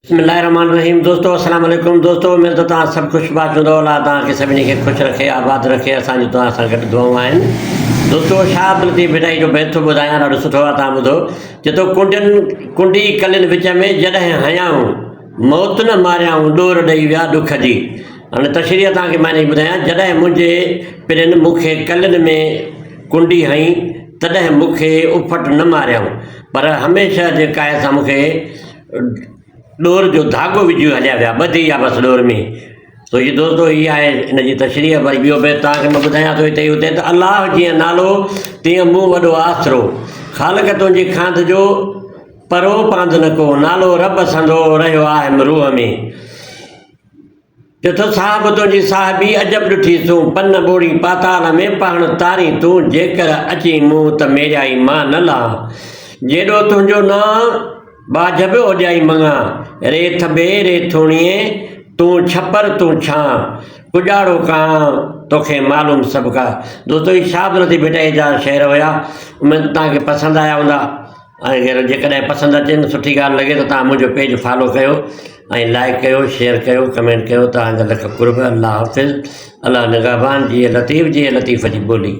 बिस्मिल्लाहिर्रहमानिर्रहीम। दोस्तों अस्सलाम वालेकुम। दोस्तों उम्मीद तो तव्हां सभु ख़ुशबाश हूंदो। अलाह तव्हांखे सभिनी खे ख़ुशि रखे, आबाद रखे। असांजी तव्हां सां गॾु दुआऊं आहिनि। दोस्तों शाह लतीफ़ भिटाई जो बैत थो ॿुधायां, ॾाढो सुठो आहे, तव्हां ॿुधो। चए थो कुंडी कलियुनि विच में जॾहिं हयाऊं, मौत न मारियाऊं, डोर ॾेई विया ॾुख जी। हाणे तशरीह तव्हांखे मां इन ॿुधायां, जॾहिं मुंहिंजे पिरनि मूंखे कलियुनि में कुंडी हई, तॾहिं मूंखे उफट न मारियाऊं, पर हमेशह जे काए सां मूंखे डोर जो धागो विझी हलिया विया, ॿधी विया बसि डोर में। तो ये दोस्तों हीअ आहे इन जी तशरीह। वरी ॿियो बैत तव्हांखे मां ॿुधायां थो हिते हुते त अलाह जीअं नालो तीअं मूं वॾो आसरो, ख़ालिक तुंहिंजी खांद जो परो पांद न को, नालो रब संदो रहियो आहे रूह में। चए थो साहिब तुंहिंजी साहिबी अजब ॾिठी तूं, पन ॿोड़ी पाताल में पाण तारी तूं, जेकर अची मूं त मेरियाई मां न ला, जेॾो तुंहिंजो नाम बाजब ओॼाई मङा, रेत बे रेथोणीअ तूं छपर तूं छां, कुॼाड़ो कां तोखे मालूम सभु का। दोस्तों ही शाह लतीफ़ भिटाई जा शेर हुया। उमेद तव्हांखे पसंदि आया हूंदा। ऐं जेकॾहिं पसंदि अचनि, सुठी ॻाल्हि लॻे त तव्हां मुंहिंजो पेज फॉलो कयो ऐं लाइक कयो, शेयर कयो, कमेंट कयो। तव्हांजा लख कुर्ब। अल्लाह हाफ़िज़। अल्लाह निगहबान। जीअं लतीफ़ जी ॿोली।